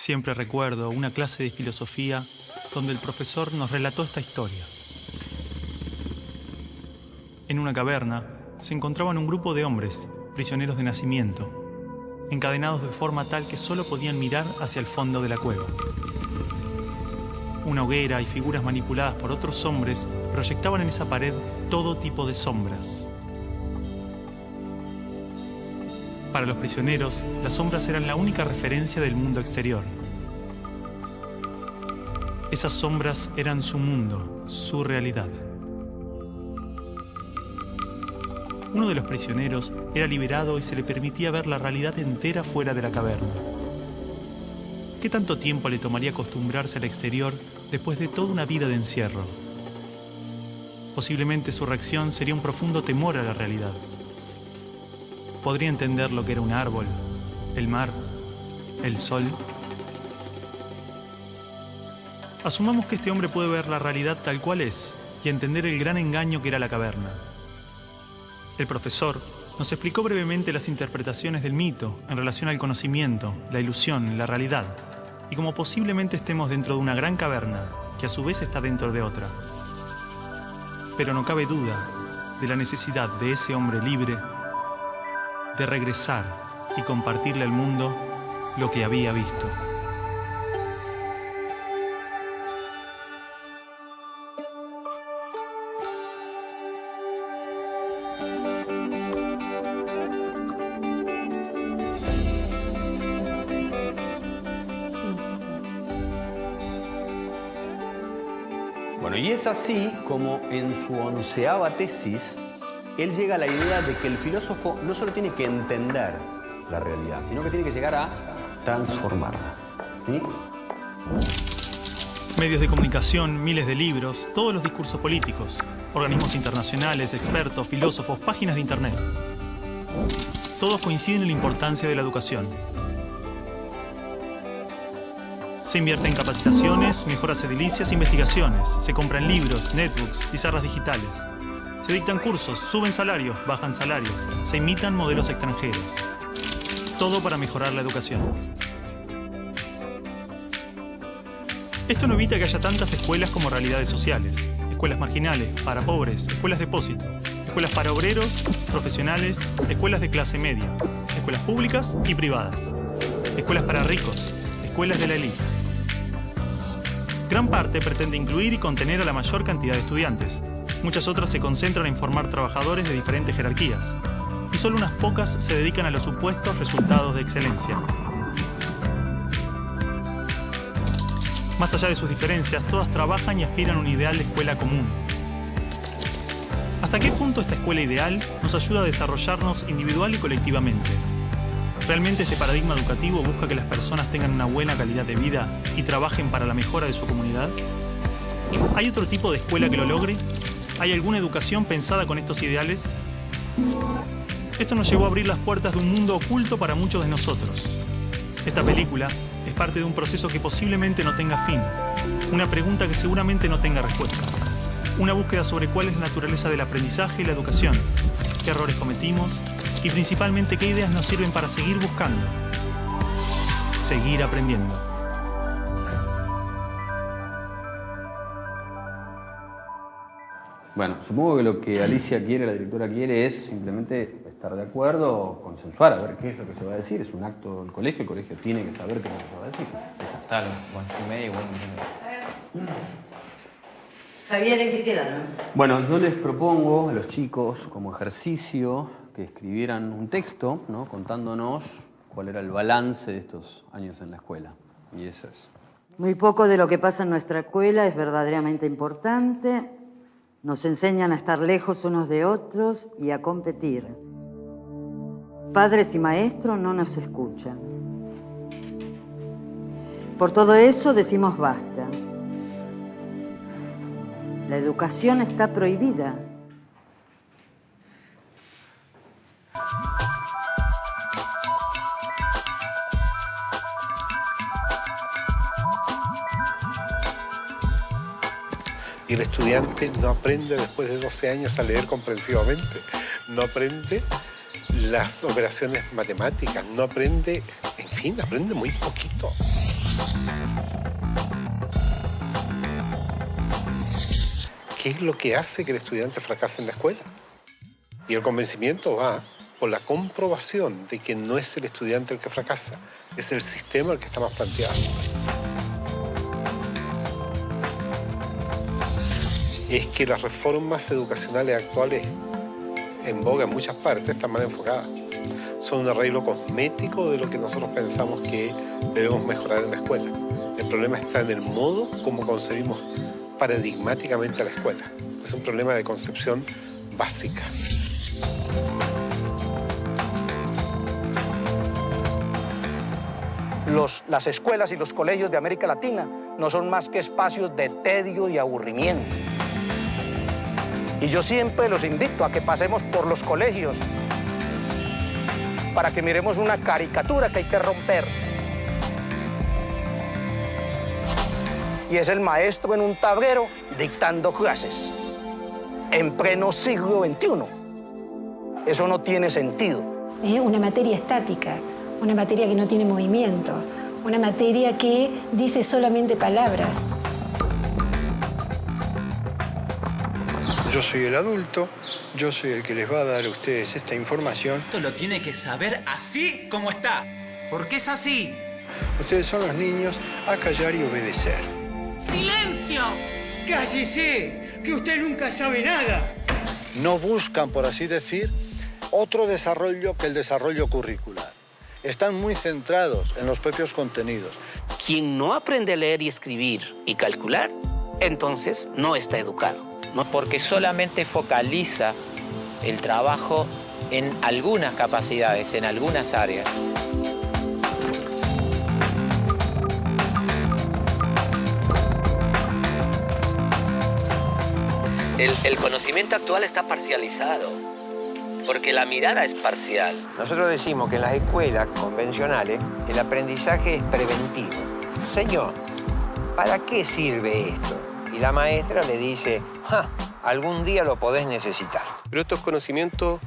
Siempre recuerdo una clase de filosofía donde el profesor nos relató esta historia. En una caverna se encontraban un grupo de hombres, prisioneros de nacimiento, encadenados de forma tal que solo podían mirar hacia el fondo de la cueva. Una hoguera y figuras manipuladas por otros hombres proyectaban en esa pared todo tipo de sombras. Para los prisioneros, las sombras eran la única referencia del mundo exterior. Esas sombras eran su mundo, su realidad. Uno de los prisioneros era liberado y se le permitía ver la realidad entera fuera de la caverna. ¿Qué tanto tiempo le tomaría acostumbrarse al exterior después de toda una vida de encierro? Posiblemente su reacción sería un profundo temor a la realidad. Podría entender lo que era un árbol, el mar, el sol. Asumamos que este hombre puede ver la realidad tal cual es y entender el gran engaño que era la caverna. El profesor nos explicó brevemente las interpretaciones del mito en relación al conocimiento, la ilusión, la realidad, y cómo posiblemente estemos dentro de una gran caverna que a su vez está dentro de otra. Pero no cabe duda de la necesidad de ese hombre libre de regresar y compartirle al mundo lo que había visto. Bueno, y es así como en su 11ª tesis él llega a la idea de que el filósofo no solo tiene que entender la realidad, sino que tiene que llegar a transformarla. ¿Sí? Medios de comunicación, miles de libros, todos los discursos políticos, organismos internacionales, expertos, filósofos, páginas de internet. Todos coinciden en la importancia de la educación. Se invierte en capacitaciones, mejoras edilicias e investigaciones. Se compran libros, netbooks, pizarras digitales. Se dictan cursos, suben salarios, bajan salarios. Se imitan modelos extranjeros. Todo para mejorar la educación. Esto no evita que haya tantas escuelas como realidades sociales. Escuelas marginales, para pobres, escuelas depósito. Escuelas para obreros, profesionales, escuelas de clase media. Escuelas públicas y privadas. Escuelas para ricos, escuelas de la élite. Gran parte pretende incluir y contener a la mayor cantidad de estudiantes. Muchas otras se concentran en formar trabajadores de diferentes jerarquías. Y solo unas pocas se dedican a los supuestos resultados de excelencia. Más allá de sus diferencias, todas trabajan y aspiran a un ideal de escuela común. ¿Hasta qué punto esta escuela ideal nos ayuda a desarrollarnos individual y colectivamente? ¿Realmente este paradigma educativo busca que las personas tengan una buena calidad de vida y trabajen para la mejora de su comunidad? ¿Hay otro tipo de escuela que lo logre? ¿Hay alguna educación pensada con estos ideales? Esto nos llevó a abrir las puertas de un mundo oculto para muchos de nosotros. Esta película es parte de un proceso que posiblemente no tenga fin, una pregunta que seguramente no tenga respuesta, una búsqueda sobre cuál es la naturaleza del aprendizaje y la educación, qué errores cometimos y principalmente qué ideas nos sirven para seguir buscando, seguir aprendiendo. Bueno, supongo que lo que Alicia quiere, la directora quiere, es simplemente estar de acuerdo o consensuar, a ver qué es lo que se va a decir. Es un acto del colegio, el colegio tiene que saber qué es lo que se va a decir. Tal, bueno, y media igual. Javier, ¿en qué quedaron? Bueno, yo les propongo a los chicos como ejercicio que escribieran un texto, ¿no?, contándonos cuál era el balance de estos años en la escuela. Y eso es. Muy poco de lo que pasa en nuestra escuela es verdaderamente importante. Nos enseñan a estar lejos unos de otros y a competir. Padres y maestros no nos escuchan. Por todo eso decimos basta. La educación está prohibida. Y el estudiante no aprende después de 12 años a leer comprensivamente, no aprende las operaciones matemáticas, no aprende, en fin, aprende muy poquito. ¿Qué es lo que hace que el estudiante fracase en la escuela? Y el convencimiento va por la comprobación de que no es el estudiante el que fracasa, es el sistema el que está más planteado. Es que las reformas educacionales actuales en boga en muchas partes están mal enfocadas. Son un arreglo cosmético de lo que nosotros pensamos que debemos mejorar en la escuela. El problema está en el modo como concebimos paradigmáticamente a la escuela. Es un problema de concepción básica. Las escuelas y los colegios de América Latina no son más que espacios de tedio y aburrimiento. Y yo siempre los invito a que pasemos por los colegios para que miremos una caricatura que hay que romper. Y es el maestro en un tablero dictando clases en pleno siglo XXI. Eso no tiene sentido. Una materia estática, una materia que no tiene movimiento, una materia que dice solamente palabras. Yo soy el adulto, yo soy el que les va a dar a ustedes esta información. Esto lo tiene que saber así como está, porque es así. Ustedes son los niños a callar y obedecer. ¡Silencio! ¡Cállese! ¡Que usted nunca sabe nada! No buscan, por así decir, otro desarrollo que el desarrollo curricular. Están muy centrados en los propios contenidos. Quien no aprende a leer y escribir y calcular, entonces no está educado. No, porque solamente focaliza el trabajo en algunas capacidades, en algunas áreas. El conocimiento actual está parcializado, porque la mirada es parcial. Nosotros decimos que en las escuelas convencionales el aprendizaje es preventivo. Señor, ¿para qué sirve esto? Y la maestra le dice, algún día lo podés necesitar. Pero estos conocimientos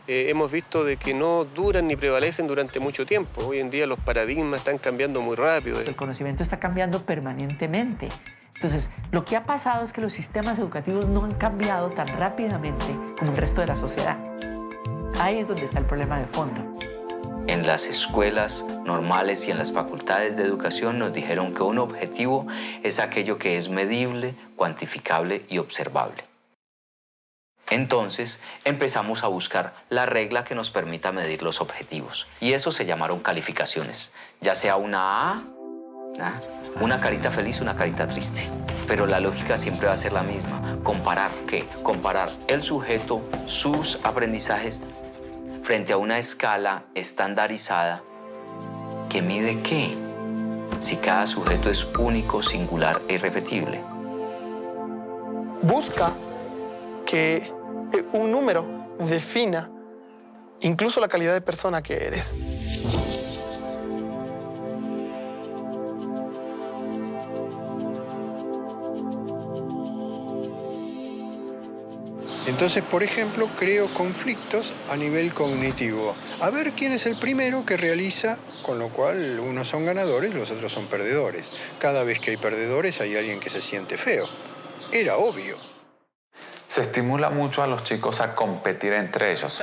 hemos visto de que no duran ni prevalecen durante mucho tiempo. Hoy en día los paradigmas están cambiando muy rápido. El conocimiento está cambiando permanentemente. Entonces, lo que ha pasado es que los sistemas educativos no han cambiado tan rápidamente como el resto de la sociedad. Ahí es donde está el problema de fondo. En las escuelas normales y en las facultades de educación nos dijeron que un objetivo es aquello que es medible, cuantificable y observable. Entonces empezamos a buscar la regla que nos permita medir los objetivos. Y eso se llamaron calificaciones, ya sea una A, una carita feliz, una carita triste. Pero la lógica siempre va a ser la misma. ¿Comparar qué? Comparar el sujeto, sus aprendizajes, frente a una escala estandarizada que mide qué, si cada sujeto es único, singular e irrepetible. Busca que un número defina incluso la calidad de persona que eres. Entonces, por ejemplo, creo conflictos a nivel cognitivo. A ver quién es el primero que realiza, con lo cual unos son ganadores, los otros son perdedores. Cada vez que hay perdedores hay alguien que se siente feo. Era obvio. Se estimula mucho a los chicos a competir entre ellos.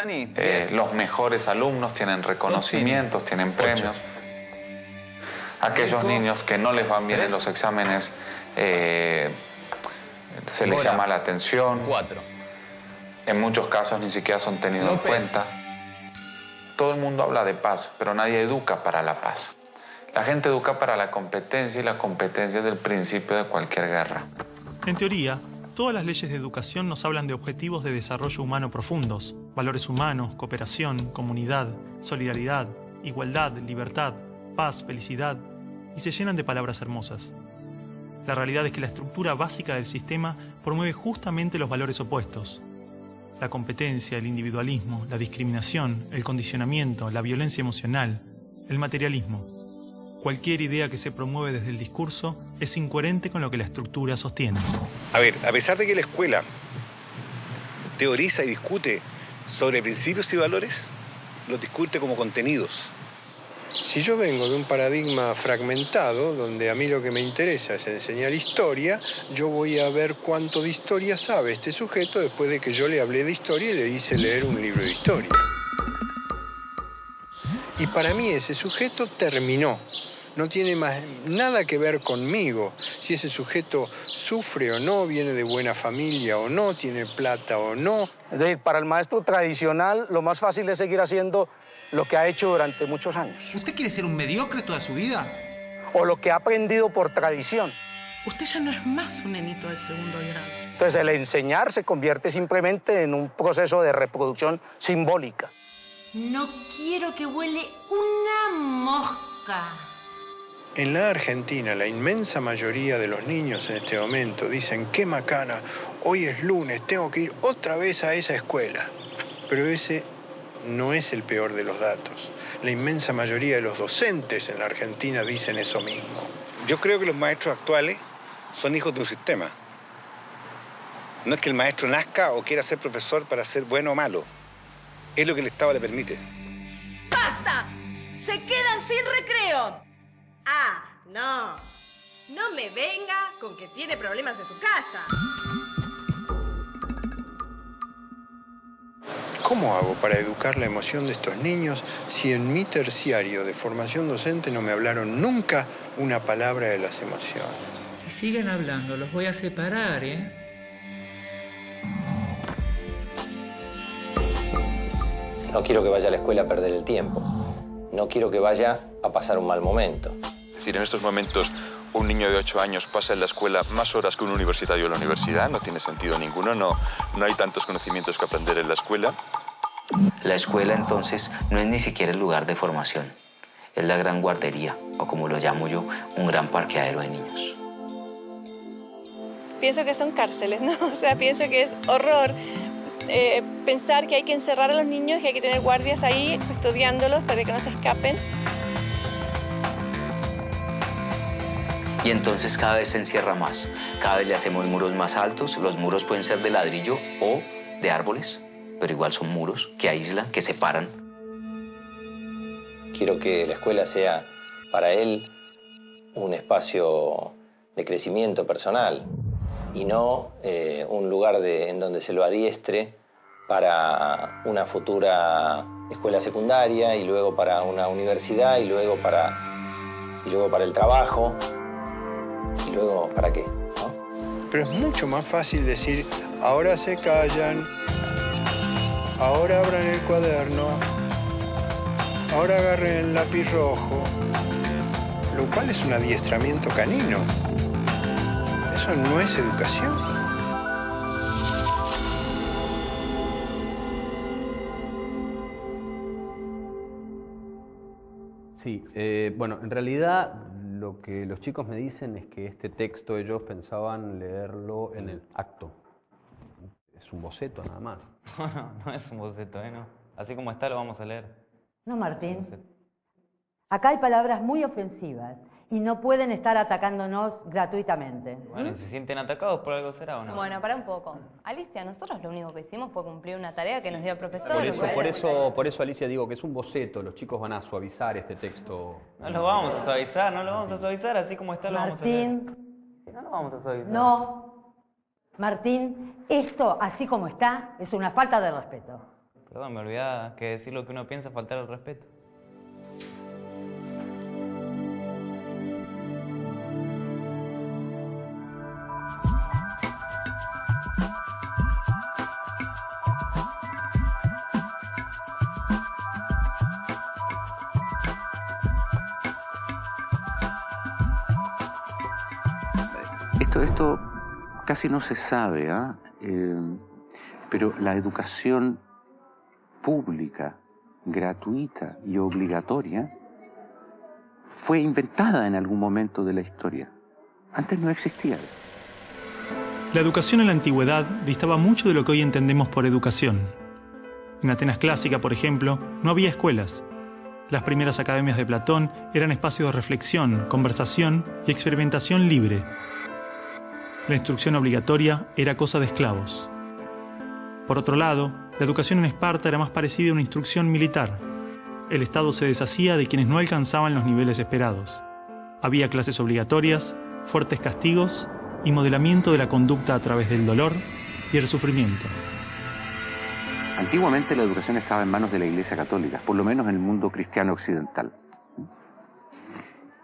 Los mejores alumnos tienen reconocimientos, tienen premios. Aquellos niños que no les van bien en los exámenes, se les llama la atención. 4. En muchos casos ni siquiera son tenidos en cuenta. Todo el mundo habla de paz, pero nadie educa para la paz. La gente educa para la competencia y la competencia es el principio de cualquier guerra. En teoría, todas las leyes de educación nos hablan de objetivos de desarrollo humano profundos, valores humanos, cooperación, comunidad, solidaridad, igualdad, libertad, paz, felicidad, y se llenan de palabras hermosas. La realidad es que la estructura básica del sistema promueve justamente los valores opuestos. La competencia, el individualismo, la discriminación, el condicionamiento, la violencia emocional, el materialismo. Cualquier idea que se promueve desde el discurso es incoherente con lo que la estructura sostiene. A ver, a pesar de que la escuela teoriza y discute sobre principios y valores, los discute como contenidos. Si yo vengo de un paradigma fragmentado, donde a mí lo que me interesa es enseñar historia, yo voy a ver cuánto de historia sabe este sujeto después de que yo le hablé de historia y le hice leer un libro de historia. Y para mí ese sujeto terminó. No tiene más nada que ver conmigo. Si ese sujeto sufre o no, viene de buena familia o no, tiene plata o no. Es decir, para el maestro tradicional, lo más fácil es seguir haciendo lo que ha hecho durante muchos años. ¿Usted quiere ser un mediocre toda su vida? O lo que ha aprendido por tradición. Usted ya no es más un nenito de segundo grado. Entonces, el enseñar se convierte simplemente en un proceso de reproducción simbólica. No quiero que huele una mosca. En la Argentina, la inmensa mayoría de los niños en este momento dicen, qué macana, hoy es lunes, tengo que ir otra vez a esa escuela. Pero ese no es el peor de los datos. La inmensa mayoría de los docentes en la Argentina dicen eso mismo. Yo creo que los maestros actuales son hijos de un sistema. No es que el maestro nazca o quiera ser profesor para ser bueno o malo. Es lo que el Estado le permite. ¡Basta! ¡Se quedan sin recreo! Ah, no. No me venga con que tiene problemas en su casa. ¿Cómo hago para educar la emoción de estos niños si en mi terciario de formación docente no me hablaron nunca una palabra de las emociones? Si siguen hablando, los voy a separar, ¿eh? No quiero que vaya a la escuela a perder el tiempo. No quiero que vaya a pasar un mal momento. Es decir, en estos momentos un niño de 8 años pasa en la escuela más horas que un universitario en la universidad. No tiene sentido ninguno, no hay tantos conocimientos que aprender en la escuela. La escuela, entonces, no es ni siquiera el lugar de formación. Es la gran guardería, o como lo llamo yo, un gran parqueadero de niños. Pienso que son cárceles, ¿no? O sea, pienso que es horror pensar que hay que encerrar a los niños y que hay que tener guardias ahí custodiándolos para que no se escapen. Y entonces cada vez se encierra más. Cada vez le hacemos muros más altos. Los muros pueden ser de ladrillo o de árboles, pero igual son muros que aíslan, que separan. Quiero que la escuela sea para él un espacio de crecimiento personal y no un lugar en donde se lo adiestre para una futura escuela secundaria y luego para una universidad y luego para el trabajo. ¿Y luego para qué? ¿No? Pero es mucho más fácil decir, ahora se callan, ahora abran el cuaderno, ahora agarren el lápiz rojo, lo cual es un adiestramiento canino. Eso no es educación. Sí, bueno, en realidad lo que los chicos me dicen es que este texto ellos pensaban leerlo en el acto. Es un boceto nada más. No es un boceto, no. Así como está lo vamos a leer. No, Martín. Acá hay palabras muy ofensivas y no pueden estar atacándonos gratuitamente. Bueno, ¿y se sienten atacados por algo será o no? Bueno, para un poco. Alicia, nosotros lo único que hicimos fue cumplir una tarea que nos dio el profesor. Por eso, Alicia, digo que es un boceto. Los chicos van a suavizar este texto. No lo vamos a suavizar, así como está lo vamos a leer. Martín. No lo vamos a suavizar. No. Martín, esto, así como está, es una falta de respeto. Perdón, me olvidaba que decir lo que uno piensa es faltar al respeto. Esto casi no se sabe, pero la educación pública, gratuita y obligatoria fue inventada en algún momento de la historia. Antes no existía. La educación en la antigüedad distaba mucho de lo que hoy entendemos por educación. En Atenas clásica, por ejemplo, no había escuelas. Las primeras academias de Platón eran espacios de reflexión, conversación y experimentación libre. La instrucción obligatoria era cosa de esclavos. Por otro lado, la educación en Esparta era más parecida a una instrucción militar. el Estado se deshacía de quienes no alcanzaban los niveles esperados. Había clases obligatorias, fuertes castigos y modelamiento de la conducta a través del dolor y el sufrimiento. Antiguamente la educación estaba en manos de la Iglesia Católica, por lo menos en el mundo cristiano occidental.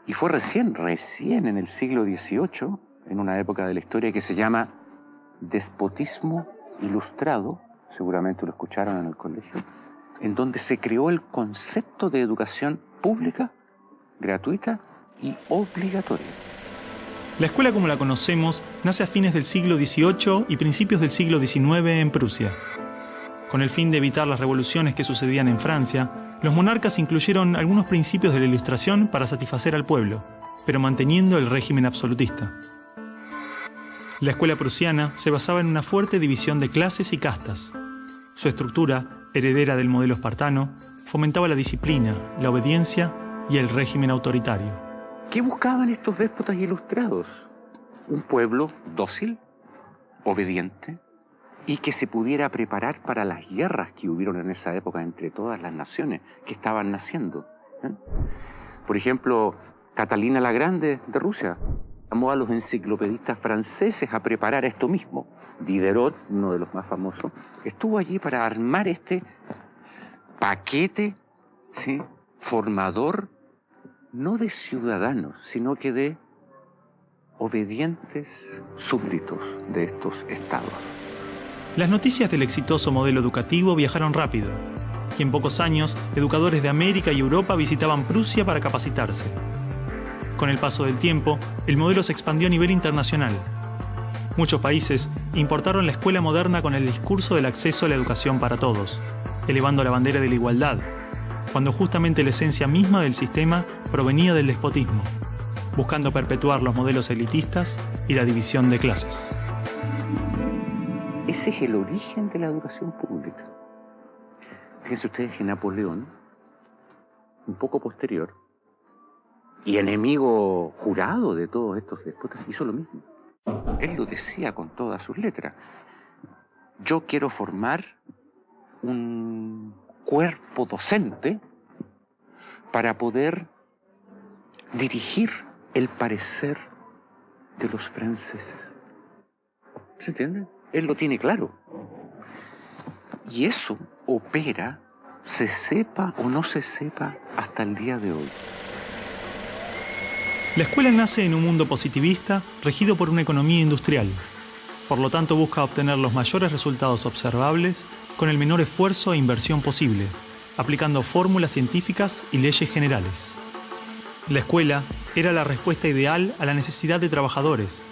Y fue recién en el siglo XVIII, en una época de la historia que se llama despotismo ilustrado, seguramente lo escucharon en el colegio, en donde se creó el concepto de educación pública, gratuita y obligatoria. La escuela como la conocemos nace a fines del siglo XVIII y principios del siglo XIX en Prusia. Con el fin de evitar las revoluciones que sucedían en Francia, los monarcas incluyeron algunos principios de la Ilustración para satisfacer al pueblo, pero manteniendo el régimen absolutista. La escuela prusiana se basaba en una fuerte división de clases y castas. Su estructura, heredera del modelo espartano, fomentaba la disciplina, la obediencia y el régimen autoritario. ¿Qué buscaban estos déspotas ilustrados? Un pueblo dócil, obediente, y que se pudiera preparar para las guerras que hubieron en esa época entre todas las naciones que estaban naciendo. Por ejemplo, Catalina la Grande de Rusia llamó a los enciclopedistas franceses a preparar esto mismo. Diderot, uno de los más famosos, estuvo allí para armar este paquete, ¿sí?, formador, no de ciudadanos, sino que de obedientes súbditos de estos estados. Las noticias del exitoso modelo educativo viajaron rápido, y en pocos años, educadores de América y Europa visitaban Prusia para capacitarse. Con el paso del tiempo, el modelo se expandió a nivel internacional. Muchos países importaron la escuela moderna con el discurso del acceso a la educación para todos, elevando la bandera de la igualdad, cuando justamente la esencia misma del sistema provenía del despotismo, buscando perpetuar los modelos elitistas y la división de clases. Ese es el origen de la educación pública. Fíjense ustedes que Napoleón, un poco posterior, y enemigo jurado de todos estos déspotas, hizo lo mismo. Él lo decía con todas sus letras. Yo quiero formar un cuerpo docente para poder dirigir el parecer de los franceses. ¿Se entiende? Él lo tiene claro. Y eso opera, se sepa o no se sepa, hasta el día de hoy. La escuela nace en un mundo positivista regido por una economía industrial. Por lo tanto, busca obtener los mayores resultados observables con el menor esfuerzo e inversión posible, aplicando fórmulas científicas y leyes generales. La escuela era la respuesta ideal a la necesidad de trabajadores,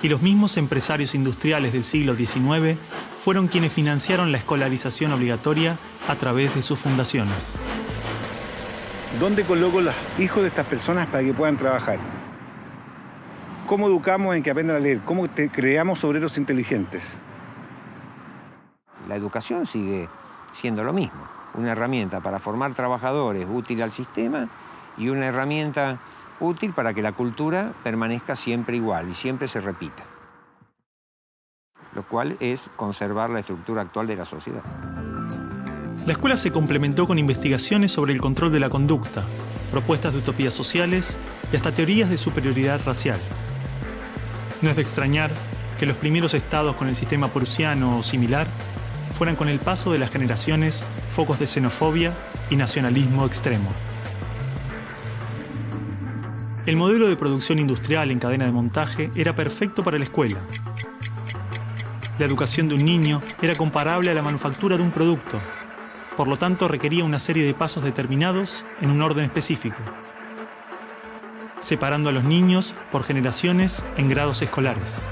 y los mismos empresarios industriales del siglo XIX fueron quienes financiaron la escolarización obligatoria a través de sus fundaciones. ¿Dónde coloco los hijos de estas personas para que puedan trabajar? ¿Cómo educamos en que aprendan a leer? ¿Cómo creamos obreros inteligentes? La educación sigue siendo lo mismo, una herramienta para formar trabajadores útil al sistema y una herramienta útil para que la cultura permanezca siempre igual y siempre se repita, lo cual es conservar la estructura actual de la sociedad. La escuela se complementó con investigaciones sobre el control de la conducta, propuestas de utopías sociales y hasta teorías de superioridad racial. No es de extrañar que los primeros estados con el sistema prusiano o similar fueran con el paso de las generaciones focos de xenofobia y nacionalismo extremo. El modelo de producción industrial en cadena de montaje era perfecto para la escuela. La educación de un niño era comparable a la manufactura de un producto. Por lo tanto, requería una serie de pasos determinados en un orden específico, separando a los niños por generaciones en grados escolares.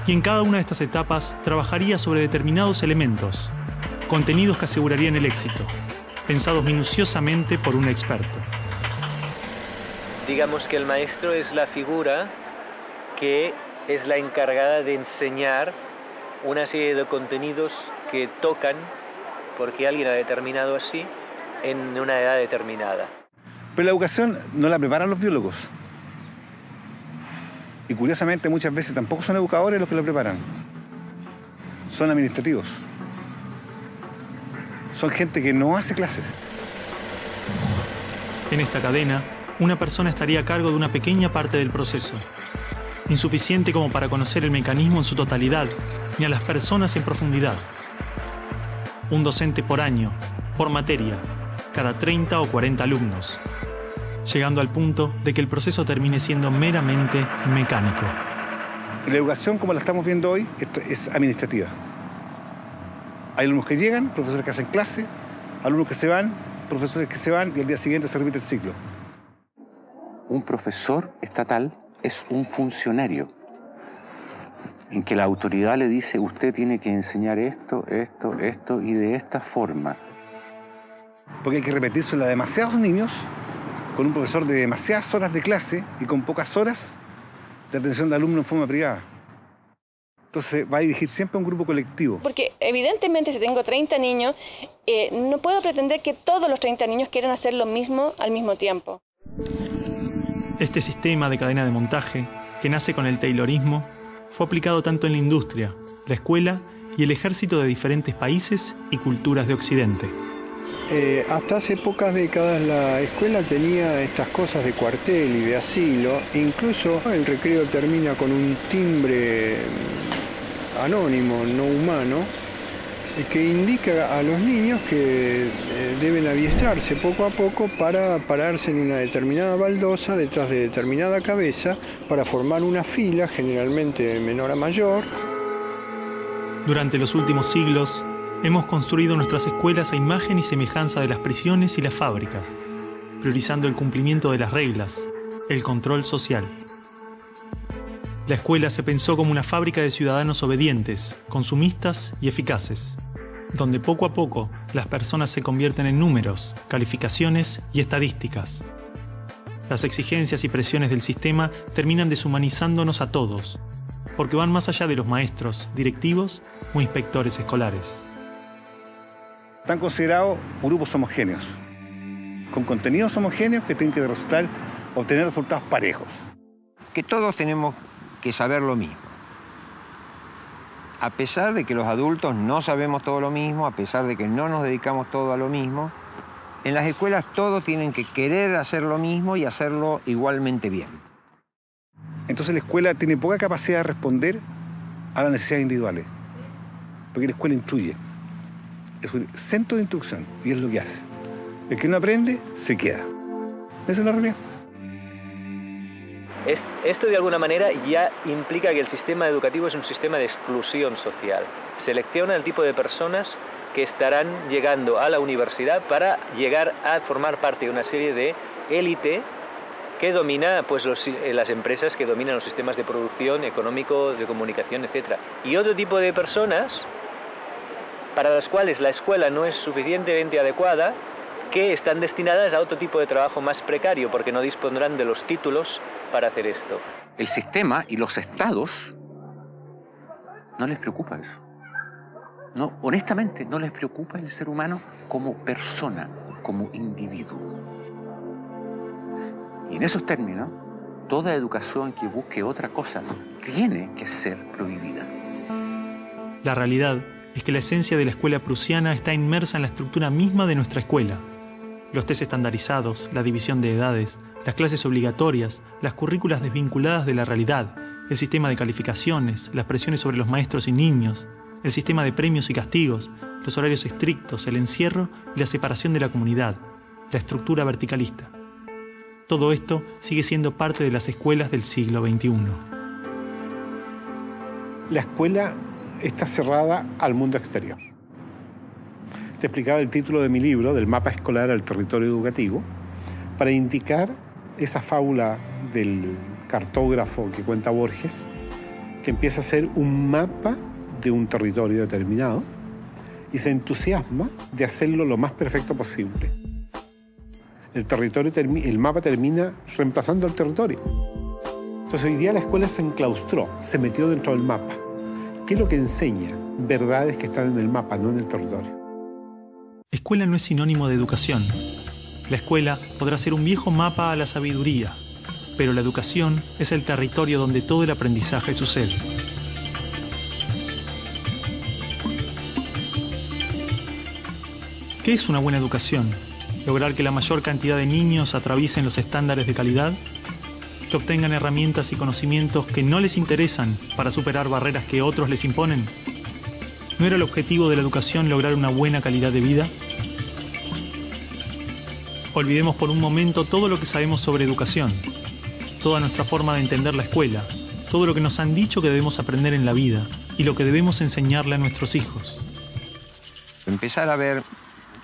Y en cada una de estas etapas trabajaría sobre determinados elementos, contenidos que asegurarían el éxito, pensados minuciosamente por un experto. Digamos que el maestro es la figura que es la encargada de enseñar una serie de contenidos que tocan, porque alguien ha determinado así, en una edad determinada. Pero la educación no la preparan los biólogos. Y curiosamente muchas veces tampoco son educadores los que la preparan. son administrativos. Son gente que no hace clases. En esta cadena, una persona estaría a cargo de una pequeña parte del proceso, insuficiente como para conocer el mecanismo en su totalidad, ni a las personas en profundidad. Un docente por año, por materia, cada 30 o 40 alumnos, llegando al punto de que el proceso termine siendo meramente mecánico. La educación, como la estamos viendo hoy, es administrativa. Hay alumnos que llegan, profesores que hacen clase, alumnos que se van, profesores que se van y al día siguiente se repite el ciclo. Un profesor estatal es un funcionario en que la autoridad le dice: usted tiene que enseñar esto, esto, esto y de esta forma. Porque hay que repetírselo a demasiados niños con un profesor de demasiadas horas de clase y con pocas horas de atención de alumnos en forma privada. Entonces va a dirigir siempre a un grupo colectivo. Porque evidentemente si tengo 30 niños, no puedo pretender que todos los 30 niños quieran hacer lo mismo al mismo tiempo. Este sistema de cadena de montaje, que nace con el taylorismo, fue aplicado tanto en la industria, la escuela y el ejército de diferentes países y culturas de Occidente. Hasta hace pocas décadas la escuela tenía estas cosas de cuartel y de asilo. Incluso el recreo termina con un timbre anónimo, no humano, que indica a los niños que deben adiestrarse poco a poco para pararse en una determinada baldosa detrás de determinada cabeza para formar una fila, generalmente de menor a mayor. Durante los últimos siglos, hemos construido nuestras escuelas a imagen y semejanza de las prisiones y las fábricas, priorizando el cumplimiento de las reglas, el control social. La escuela se pensó como una fábrica de ciudadanos obedientes, consumistas y eficaces, donde poco a poco las personas se convierten en números, calificaciones y estadísticas. Las exigencias y presiones del sistema terminan deshumanizándonos a todos, porque van más allá de los maestros, directivos o inspectores escolares. Están considerados grupos homogéneos, con contenidos homogéneos que tienen que obtener resultados parejos. Que todos tenemos que saber lo mismo. A pesar de que los adultos no sabemos todo lo mismo, a pesar de que no nos dedicamos todo a lo mismo, en las escuelas todos tienen que querer hacer lo mismo y hacerlo igualmente bien. Entonces la escuela tiene poca capacidad de responder a las necesidades individuales, porque la escuela instruye. Es un centro de instrucción y es lo que hace. El que no aprende, se queda. Esa es la realidad. Esto de alguna manera ya implica que el sistema educativo es un sistema de exclusión social. Selecciona el tipo de personas que estarán llegando a la universidad para llegar a formar parte de una serie de élite que domina pues, las empresas que dominan los sistemas de producción, económico, de comunicación, etc. Y otro tipo de personas para las cuales la escuela no es suficientemente adecuada, que están destinadas a otro tipo de trabajo más precario porque no dispondrán de los títulos para hacer esto. El sistema y los estados no les preocupa eso. No, honestamente, no les preocupa el ser humano como persona, como individuo. Y en esos términos, toda educación que busque otra cosa tiene que ser prohibida. La realidad es que la esencia de la escuela prusiana está inmersa en la estructura misma de nuestra escuela. Los test estandarizados, la división de edades, las clases obligatorias, las currículas desvinculadas de la realidad, el sistema de calificaciones, las presiones sobre los maestros y niños, el sistema de premios y castigos, los horarios estrictos, el encierro y la separación de la comunidad, la estructura verticalista. Todo esto sigue siendo parte de las escuelas del siglo XXI. La escuela está cerrada al mundo exterior. Te explicaba el título de mi libro, del mapa escolar al territorio educativo, para indicar esa fábula del cartógrafo que cuenta Borges, que empieza a ser un mapa de un territorio determinado y se entusiasma de hacerlo lo más perfecto posible. El mapa termina reemplazando al territorio. Entonces hoy día la escuela se enclaustró, se metió dentro del mapa. ¿Qué es lo que enseña? Verdades que están en el mapa, no en el territorio. Escuela no es sinónimo de educación. La escuela podrá ser un viejo mapa a la sabiduría, pero la educación es el territorio donde todo el aprendizaje sucede. ¿Qué es una buena educación? ¿Lograr que la mayor cantidad de niños atraviesen los estándares de calidad? ¿Que obtengan herramientas y conocimientos que no les interesan para superar barreras que otros les imponen? ¿No era el objetivo de la educación lograr una buena calidad de vida? Olvidemos por un momento todo lo que sabemos sobre educación, toda nuestra forma de entender la escuela, todo lo que nos han dicho que debemos aprender en la vida y lo que debemos enseñarle a nuestros hijos. Empezar a ver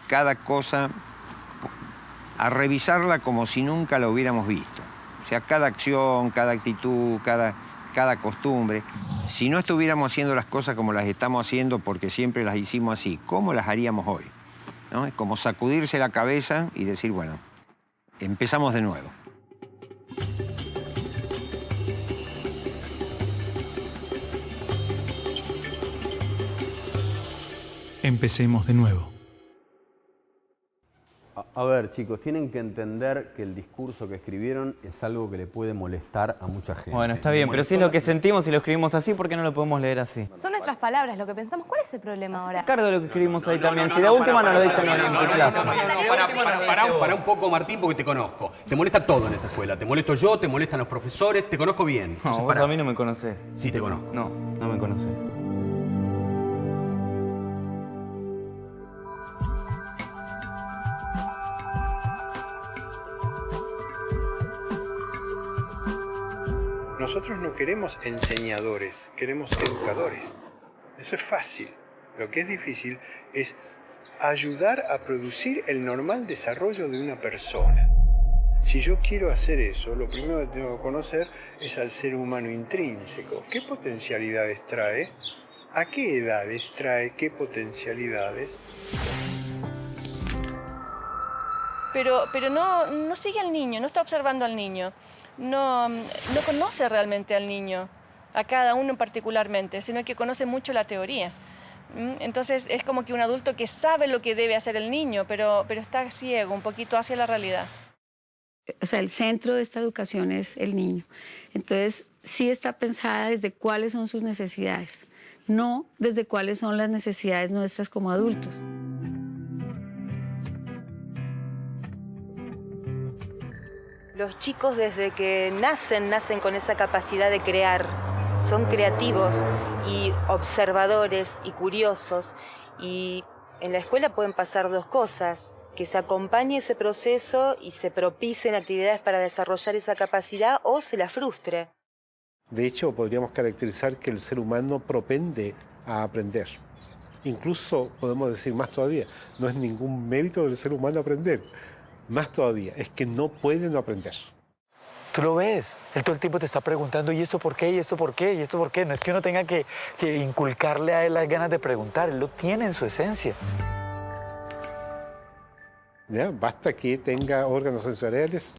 cada cosa, a revisarla como si nunca la hubiéramos visto. O sea, cada acción, cada actitud, cada costumbre. Si no estuviéramos haciendo las cosas como las estamos haciendo porque siempre las hicimos así, ¿cómo las haríamos hoy? ¿No? Es como sacudirse la cabeza y decir, bueno, empezamos de nuevo. Empecemos de nuevo. A ver, chicos, tienen que entender que el discurso que escribieron es algo que le puede molestar a mucha gente. Bueno, está bien, pero si es lo que sentimos y lo escribimos así, ¿por qué no lo podemos leer así? Son nuestras palabras, lo que pensamos. ¿Cuál es el problema ahora? Cargo de lo que escribimos ahí también. Si de última no lo dicen en tu clase. Pará un poco, Martín, porque te conozco. Te molesta todo en esta escuela. Te molesto yo, te molestan los profesores, te conozco bien. No, Entonces, vos pará. a mí no me conocés. Sí, te conozco. No, no me conocés. Nosotros no queremos enseñadores, queremos educadores. Eso es fácil. Lo que es difícil es ayudar a producir el normal desarrollo de una persona. Si yo quiero hacer eso, lo primero que tengo que conocer es al ser humano intrínseco. ¿Qué potencialidades trae? ¿A qué edades trae qué potencialidades? Pero no sigue al niño, no está observando al niño. No conoce realmente al niño, a cada uno particularmente, sino que conoce mucho la teoría. Entonces es como que un adulto que sabe lo que debe hacer el niño, pero está ciego un poquito hacia la realidad. O sea, el centro de esta educación es el niño. Entonces, sí está pensada desde cuáles son sus necesidades, no desde cuáles son las necesidades nuestras como adultos. Los chicos desde que nacen con esa capacidad de crear. Son creativos y observadores y curiosos. Y en la escuela pueden pasar dos cosas: que se acompañe ese proceso y se propicien actividades para desarrollar esa capacidad, o se la frustre. De hecho, podríamos caracterizar que el ser humano propende a aprender. Incluso podemos decir más todavía, no es ningún mérito del ser humano aprender. Más todavía, es que no puede no aprender. Tú lo ves, él todo el tiempo te está preguntando, ¿y esto por qué? ¿Y esto por qué? ¿Y esto por qué? No es que uno tenga que inculcarle a él las ganas de preguntar, él lo tiene en su esencia. ¿Ya? Basta que tenga órganos sensoriales